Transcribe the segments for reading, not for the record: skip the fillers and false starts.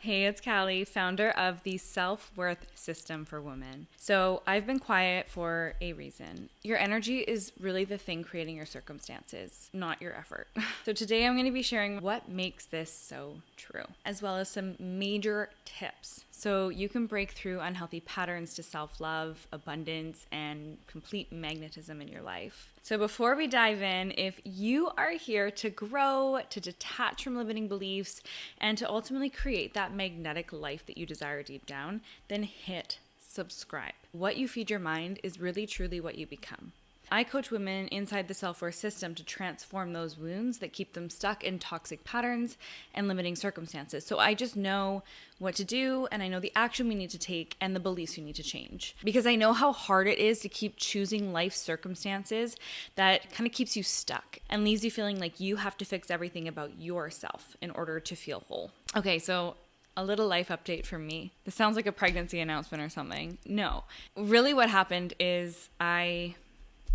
Hey, it's Callie, founder of the Self-Worth System for Women. So I've been quiet for a reason. Your energy is really the thing creating your circumstances, not your effort. So today I'm going to be sharing what makes this so true, as well as some major tips so you can break through unhealthy patterns to self-love, abundance, and complete magnetism in your life. So before we dive in, if you are here to grow, to detach from limiting beliefs, and to ultimately create that magnetic life that you desire deep down, then hit subscribe. What you feed your mind is really truly what you become. I coach women inside the self-worth system to transform those wounds that keep them stuck in toxic patterns and limiting circumstances. So I just know what to do, and I know the action we need to take and the beliefs we need to change. Because I know how hard it is to keep choosing life circumstances that kind of keeps you stuck and leaves you feeling like you have to fix everything about yourself in order to feel whole. Okay, so a little life update from me. This sounds like a pregnancy announcement or something. No. Really what happened is I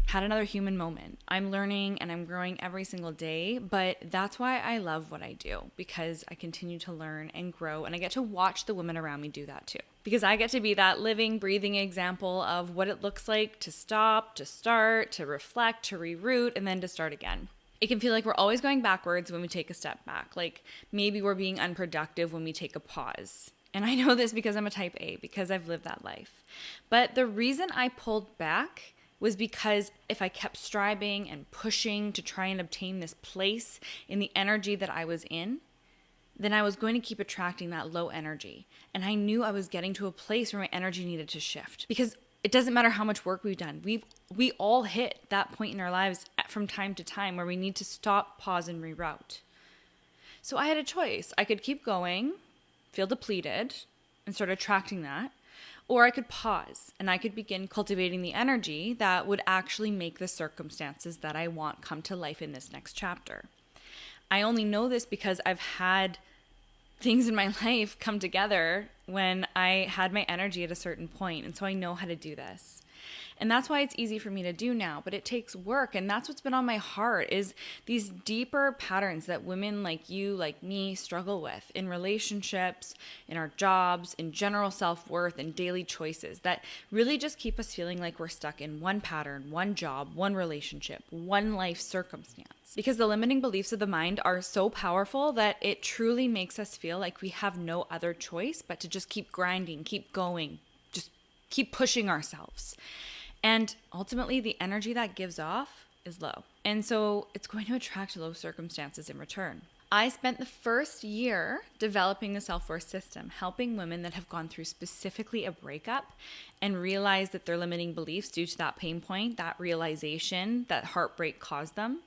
had another human moment. I'm learning and I'm growing every single day, but that's why I love what I do, because I continue to learn and grow, and I get to watch the women around me do that too. Because I get to be that living, breathing example of what it looks like to stop, to start, to reflect, to reroute, and then to start again. It can feel like we're always going backwards when we take a step back, like maybe we're being unproductive when we take a pause. And I know this because I'm a type A, because I've lived that life. But the reason I pulled back was because if I kept striving and pushing to try and obtain this place in the energy that I was in, then I was going to keep attracting that low energy. And I knew I was getting to a place where my energy needed to shift, because it doesn't matter how much work we've done. We all hit that point in our lives from time to time where we need to stop, pause, and reroute. So I had a choice. I could keep going, feel depleted, and start attracting that. Or I could pause and I could begin cultivating the energy that would actually make the circumstances that I want come to life in this next chapter. I only know this because I've had things in my life come together when I had my energy at a certain point. And so I know how to do this. And that's why it's easy for me to do now, but it takes work. And that's what's been on my heart, is these deeper patterns that women like you, like me, struggle with in relationships, in our jobs, in general self-worth, and daily choices that really just keep us feeling like we're stuck in one pattern, one job, one relationship, one life circumstance. Because the limiting beliefs of the mind are so powerful that it truly makes us feel like we have no other choice but to just keep grinding, keep going, just keep pushing ourselves. And ultimately, the energy that gives off is low. And so it's going to attract low circumstances in return. I spent the first year developing the self-worth system, helping women that have gone through specifically a breakup and realize that their limiting beliefs due to that pain point, that realization that heartbreak caused them.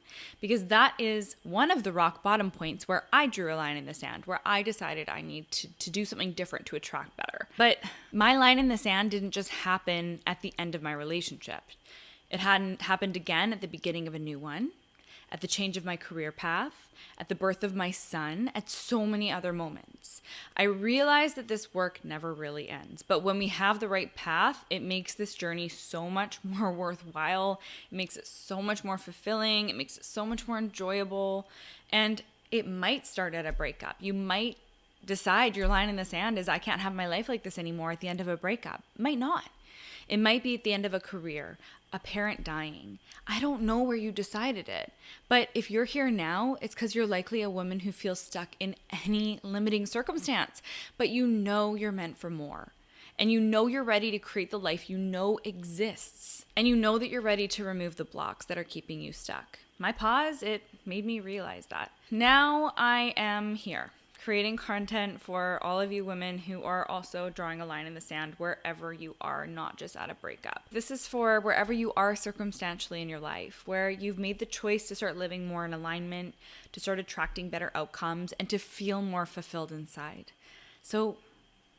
Because that is one of the rock bottom points where I drew a line in the sand, where I decided I need to do something different to attract better. But my line in the sand didn't just happen at the end of my relationship. It hadn't happened again at the beginning of a new one, at the change of my career path, at the birth of my son, at so many other moments. I realized that this work never really ends. But when we have the right path, it makes this journey so much more worthwhile. It makes it so much more fulfilling. It makes it so much more enjoyable. And it might start at a breakup. You might decide your line in the sand is, I can't have my life like this anymore at the end of a breakup. It might not. It might be at the end of a career, a parent dying. I don't know where you decided it. But if you're here now, it's because you're likely a woman who feels stuck in any limiting circumstance. But you know you're meant for more. And you know you're ready to create the life you know exists. And you know that you're ready to remove the blocks that are keeping you stuck. My pause, it made me realize that. Now I am here, creating content for all of you women who are also drawing a line in the sand wherever you are, not just at a breakup. This is for wherever you are circumstantially in your life, where you've made the choice to start living more in alignment, to start attracting better outcomes, and to feel more fulfilled inside. So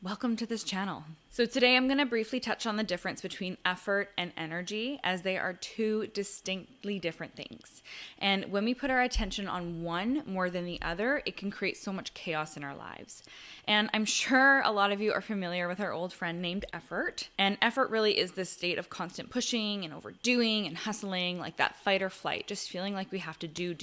welcome to this channel. So today I'm going to briefly touch on the difference between effort and energy, as they are two distinctly different things. And when we put our attention on one more than the other, it can create so much chaos in our lives. And I'm sure a lot of you are familiar with our old friend named effort. And effort really is this state of constant pushing and overdoing and hustling, like that fight or flight, just feeling like we have to do.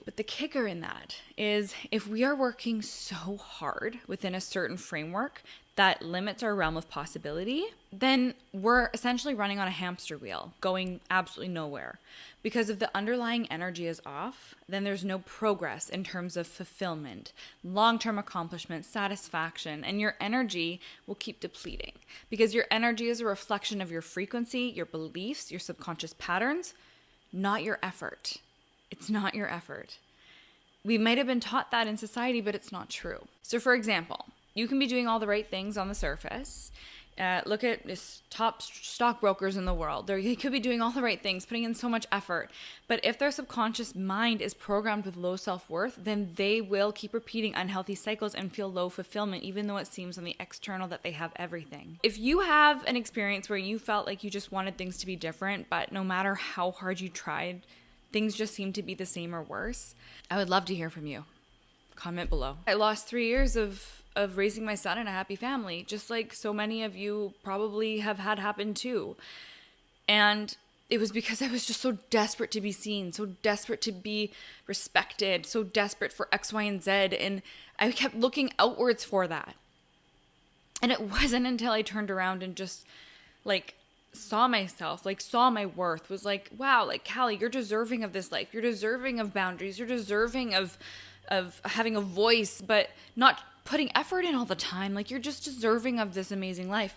But the kicker in that is if we are working so hard within a certain framework that limits our realm of possibility, then we're essentially running on a hamster wheel, going absolutely nowhere. Because if the underlying energy is off, then there's no progress in terms of fulfillment, long-term accomplishment, satisfaction, and your energy will keep depleting. Because your energy is a reflection of your frequency, your beliefs, your subconscious patterns, not your effort. It's not your effort. We might have been taught that in society, but it's not true. So for example, you can be doing all the right things on the surface. Look at this top stockbrokers in the world. They could be doing all the right things, putting in so much effort. But if their subconscious mind is programmed with low self-worth, then they will keep repeating unhealthy cycles and feel low fulfillment, even though it seems on the external that they have everything. If you have an experience where you felt like you just wanted things to be different, but no matter how hard you tried, things just seem to be the same or worse, I would love to hear from you. Comment below. I lost 3 years of raising my son in a happy family, just like so many of you probably have had happen too. And it was because I was just so desperate to be seen, so desperate to be respected, so desperate for X, Y, and Z. And I kept looking outwards for that. And it wasn't until I turned around and just saw myself, saw my worth, was like, wow, Callie, you're deserving of this life. You're deserving of boundaries. You're deserving of having a voice, but not putting effort in all the time. You're just deserving of this amazing life.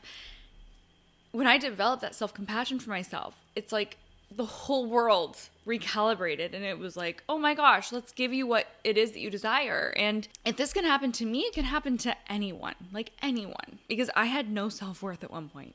When I developed that self-compassion for myself, it's like the whole world recalibrated, and it was like, oh my gosh, let's give you what it is that you desire. And if this can happen to me, it can happen to anyone, because I had no self-worth at one point.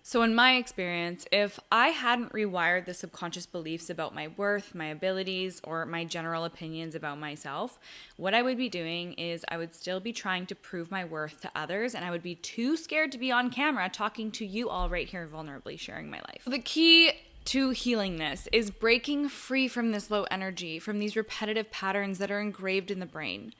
So in my experience, if I hadn't rewired the subconscious beliefs about my worth, my abilities, or my general opinions about myself, what I would be doing is I would still be trying to prove my worth to others, and I would be too scared to be on camera talking to you all right here, vulnerably sharing my life. The key to healing this is breaking free from this low energy, from these repetitive patterns that are engraved in the brain.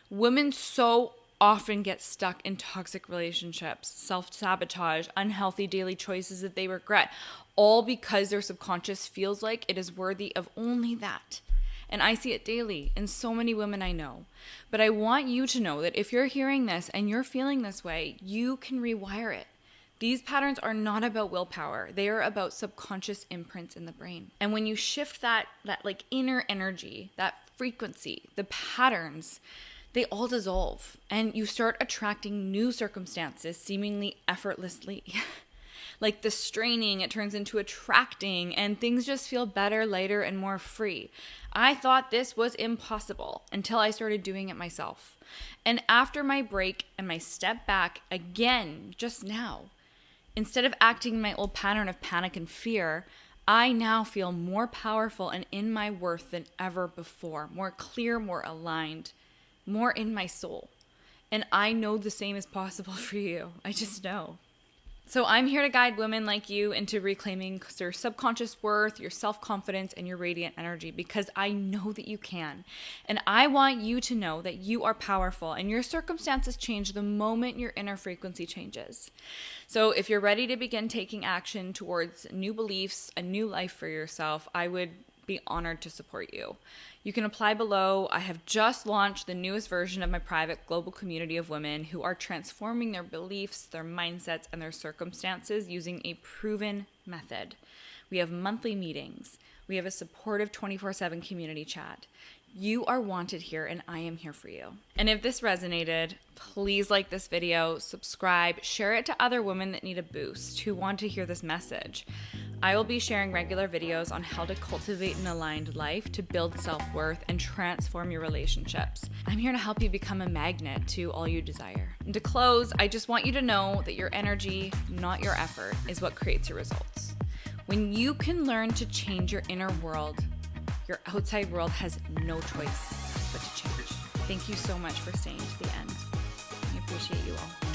Women so often get stuck in toxic relationships, self-sabotage, unhealthy daily choices that they regret, all because their subconscious feels like it is worthy of only that. And I see it daily in so many women I know. But I want you to know that if you're hearing this and you're feeling this way, you can rewire it. These patterns are not about willpower. They are about subconscious imprints in the brain. And when you shift that inner energy, that frequency, the patterns, they all dissolve, and you start attracting new circumstances seemingly effortlessly. Like the straining, it turns into attracting, and things just feel better, lighter, and more free. I thought this was impossible until I started doing it myself. And after my break and my step back again just now, instead of acting in my old pattern of panic and fear, I now feel more powerful and in my worth than ever before, more clear, more aligned, more in my soul. And I know the same is possible for you. I just know. So I'm here to guide women like you into reclaiming your subconscious worth, your self-confidence, and your radiant energy, because I know that you can. And I want you to know that you are powerful, and your circumstances change the moment your inner frequency changes. So if you're ready to begin taking action towards new beliefs, a new life for yourself, I would be honored to support you. You can apply below. I have just launched the newest version of my private global community of women who are transforming their beliefs, their mindsets, and their circumstances using a proven method. We have monthly meetings. We have a supportive 24/7 community chat. You are wanted here, and I am here for you. And if this resonated, please like this video, subscribe, share it to other women that need a boost, who want to hear this message. I will be sharing regular videos on how to cultivate an aligned life, to build self-worth, and transform your relationships. I'm here to help you become a magnet to all you desire. And to close, I just want you to know that your energy, not your effort, is what creates your results. When you can learn to change your inner world, your outside world has no choice but to change. Thank you so much for staying to the end. I appreciate you all.